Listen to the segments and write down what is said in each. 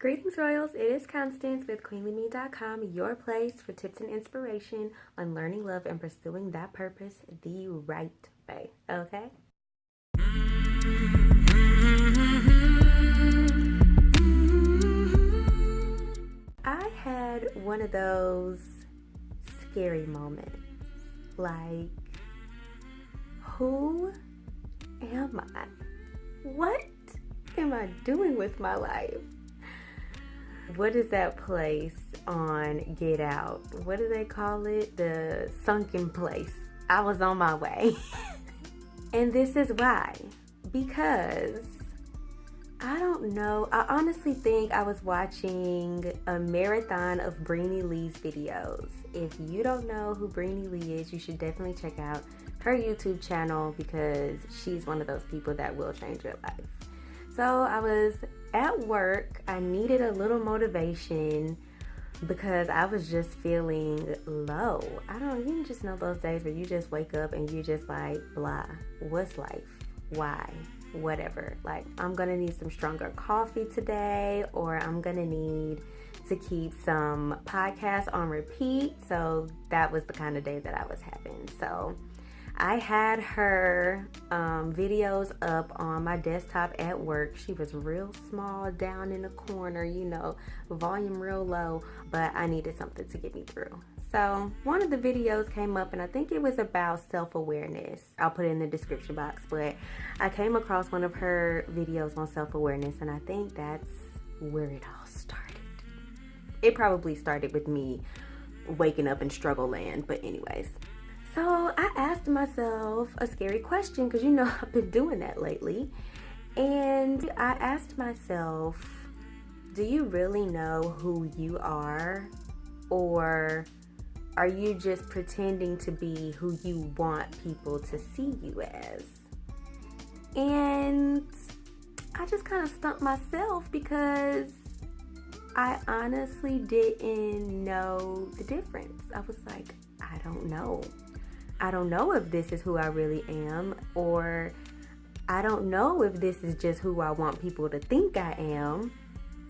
Greetings, Royals. It is Constance with QueenlyMe.com, your place for tips and inspiration on learning, love, and pursuing that purpose the right way. Okay? I had one of those scary moments. Like, who am I? What am I doing with my life? What is that place on Get Out? What do they call it? The sunken place. I was on my way. And this is why. Because I don't know. I honestly think I was watching a marathon of Breenie Lee's videos. If you don't know who Breenie Lee is, you should definitely check out her YouTube channel because she's one of those people that will change your life. So I was at work. I needed a little motivation because I was just feeling low. You just know those days where you just wake up and you're just like, blah, what's life? Why? Whatever. Like, I'm gonna need some stronger coffee today, or I'm gonna need to keep some podcasts on repeat. So that was the kind of day that I was having. So I had her videos up on my desktop at work. She was real small down in the corner, volume real low, but I needed something to get me through. So one of the videos came up, and I think it was about self-awareness. I'll put it in the description box, but I came across one of her videos on self-awareness, and I think that's where it all started. It probably started with me waking up in struggle land, but anyways. So I asked myself a scary question because I've been doing that lately. And I asked myself, do you really know who you are? Or are you just pretending to be who you want people to see you as? And I just kind of stumped myself because I honestly didn't know the difference. I was like, I don't know. I don't know if this is who I really am, or I don't know if this is just who I want people to think I am.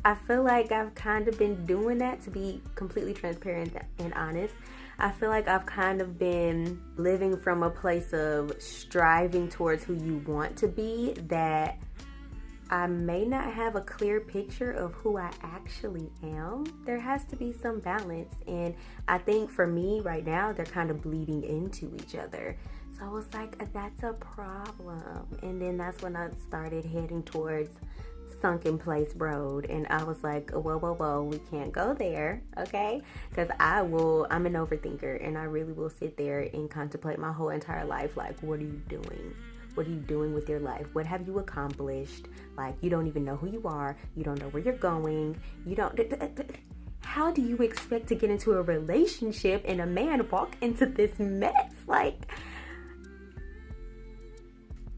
I feel like I've kind of been doing that, to be completely transparent and honest. I feel like I've kind of been living from a place of striving towards who you want to be, that I may not have a clear picture of who I actually am. There has to be some balance. And I think for me right now, they're kind of bleeding into each other. So I was like, that's a problem. And then that's when I started heading towards Sunken Place Road. And I was like, whoa, we can't go there, okay? Because I'm an overthinker, and I really will sit there and contemplate my whole entire life. Like, what are you doing? What are you doing with your life? What have you accomplished? Like, you don't even know who you are. You don't know where you're going. How do you expect to get into a relationship and a man walk into this mess? Like,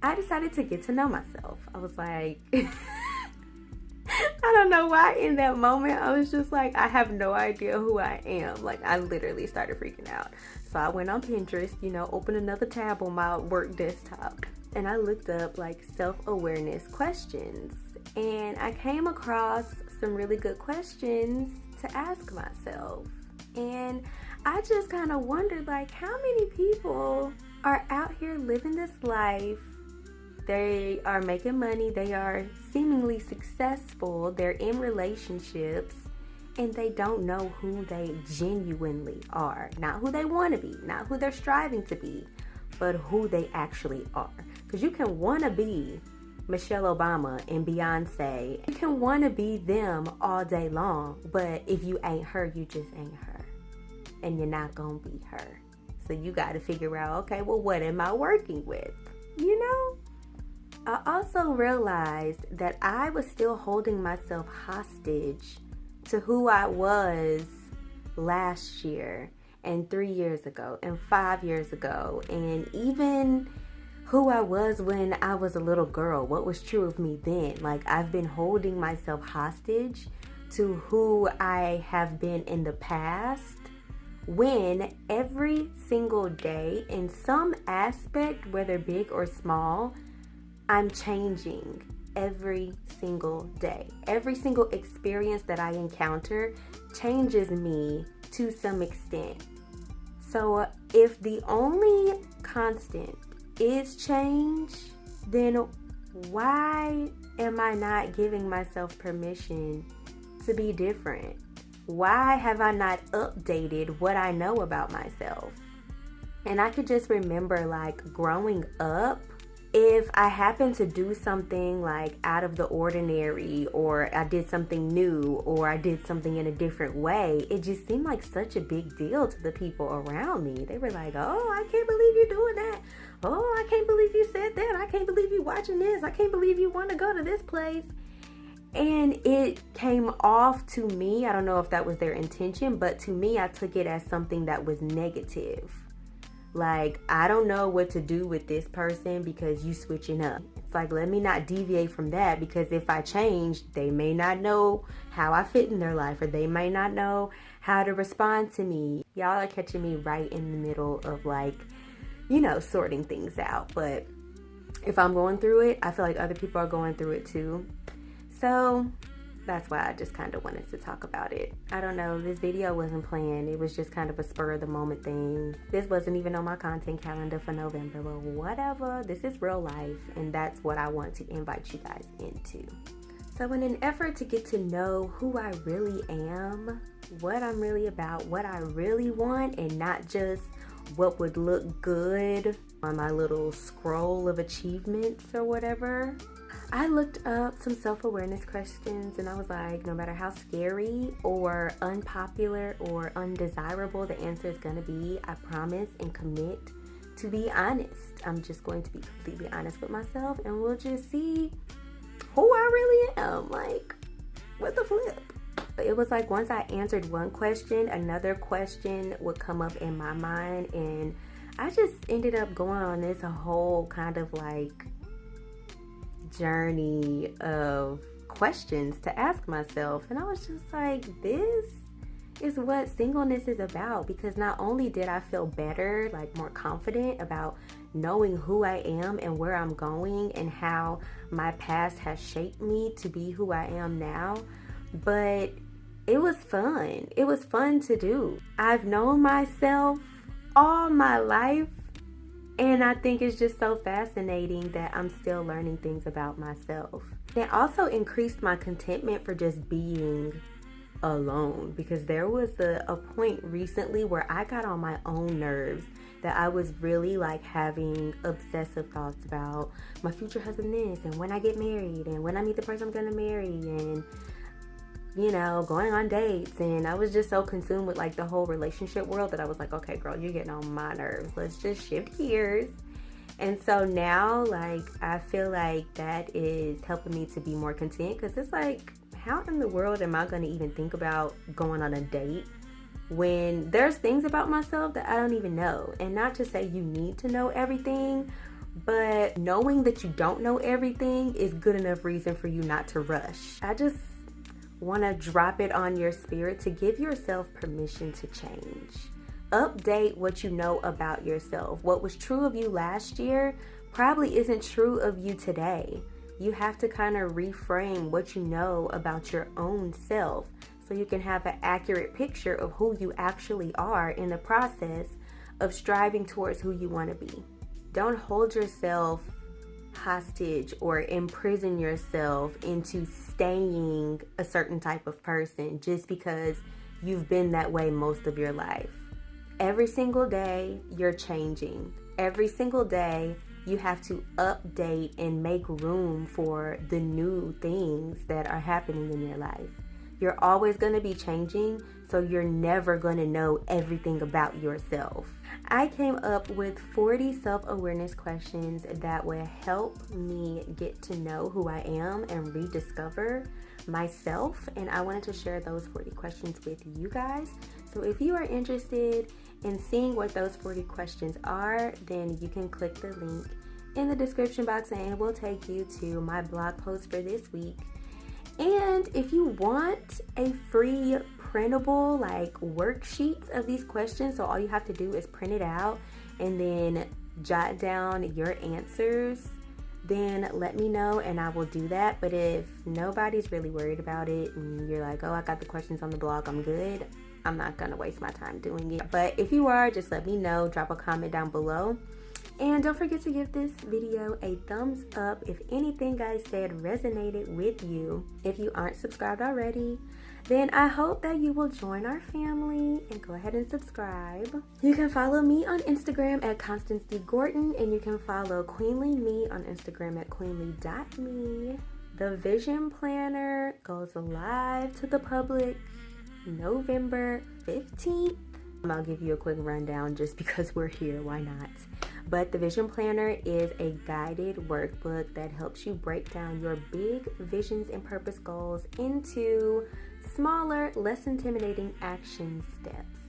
I decided to get to know myself. I was like, I don't know why in that moment I was just like, I have no idea who I am. Like, I literally started freaking out. So I went on Pinterest, opened another tab on my work desktop, and I looked up like self-awareness questions, and I came across some really good questions to ask myself. And I just kind of wondered, like, how many people are out here living this life? They are making money, they are seemingly successful, they're in relationships, and they don't know who they genuinely are. Not who they want to be, not who they're striving to be, but who they actually are. Because you can want to be Michelle Obama and Beyonce. You can want to be them all day long, but if you ain't her, you just ain't her. And you're not going to be her. So you got to figure out, okay, well, what am I working with? I also realized that I was still holding myself hostage to who I was last year, and 3 years ago, and 5 years ago, and even who I was when I was a little girl. What was true of me then? Like, I've been holding myself hostage to who I have been in the past, when every single day, in some aspect, whether big or small, I'm changing. every single day. Every single experience that I encounter changes me to some extent. So if the only constant is change, then why am I not giving myself permission to be different? Why have I not updated what I know about myself? And I could just remember, like, growing up, if I happened to do something like out of the ordinary, or I did something new, or I did something in a different way, it just seemed like such a big deal to the people around me. They were like, oh, I can't believe you're doing that. Oh, I can't believe you said that. I can't believe you watching this. I can't believe you want to go to this place. And it came off to me, I don't know if that was their intention, but to me, I took it as something that was negative. Like, I don't know what to do with this person because you switching up. It's like, let me not deviate from that, because if I change, they may not know how I fit in their life, or they may not know how to respond to me. Y'all are catching me right in the middle of, like, you know, sorting things out. But if I'm going through it, I feel like other people are going through it too. So that's why I just kind of wanted to talk about it. I don't know, this video wasn't planned. It was just kind of a spur of the moment thing. This wasn't even on my content calendar for November, but whatever. This is real life, and that's what I want to invite you guys into. So in an effort to get to know who I really am, what I'm really about, what I really want, and not just what would look good on my little scroll of achievements or whatever, I looked up some self-awareness questions, and I was like, no matter how scary or unpopular or undesirable the answer is going to be, I promise and commit to be honest. I'm just going to be completely honest with myself, and we'll just see who I really am. Like, what the flip? It was like once I answered one question, another question would come up in my mind, and I just ended up going on this whole kind of like journey of questions to ask myself. And I was just like, this is what singleness is about, because not only did I feel better, like more confident about knowing who I am and where I'm going and how my past has shaped me to be who I am now, but it was fun. It was fun to do. I've known myself all my life, and I think it's just so fascinating that I'm still learning things about myself. It also increased my contentment for just being alone, because there was a point recently where I got on my own nerves, that I was really like having obsessive thoughts about my future husband this, and when I get married, and when I meet the person I'm gonna marry, and you know, going on dates. And I was just so consumed with like the whole relationship world that I was like, okay, girl, you're getting on my nerves. Let's just shift gears. And so now, like, I feel like that is helping me to be more content, because it's like, how in the world am I going to even think about going on a date when there's things about myself that I don't even know? And not to say you need to know everything, but knowing that you don't know everything is good enough reason for you not to rush. I just want to drop it on your spirit to give yourself permission to change. Update what you know about yourself. What was true of you last year probably isn't true of you today. You have to kind of reframe what you know about your own self so you can have an accurate picture of who you actually are in the process of striving towards who you want to be. Don't hold yourself hostage or imprison yourself into staying a certain type of person just because you've been that way most of your life. Every single day you're changing. Every single day you have to update and make room for the new things that are happening in your life. You're always going to be changing, so you're never going to know everything about yourself. I came up with 40 self-awareness questions that will help me get to know who I am and rediscover myself, and I wanted to share those 40 questions with you guys. So if you are interested in seeing what those 40 questions are, then you can click the link in the description box and it will take you to my blog post for this week. And if you want a free printable like worksheets of these questions, so all you have to do is print it out and then jot down your answers, then let me know and I will do that. But if nobody's really worried about it and you're like, oh, I got the questions on the blog, I'm good, I'm not gonna waste my time doing it. But if you are, just let me know, drop a comment down below. And don't forget to give this video a thumbs up if anything I said resonated with you. If you aren't subscribed already, then I hope that you will join our family and go ahead and subscribe. You can follow me on Instagram at Constance D. Gorton, and you can follow Queenly Me on Instagram at queenly.me. The vision planner goes live to the public November 15th. I'll give you a quick rundown just because we're here, why not? But the vision planner is a guided workbook that helps you break down your big visions and purpose goals into smaller, less intimidating action steps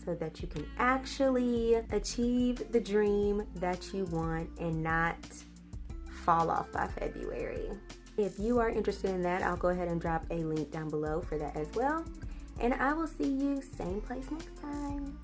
so that you can actually achieve the dream that you want and not fall off by February. If you are interested in that, I'll go ahead and drop a link down below for that as well. And I will see you same place next time.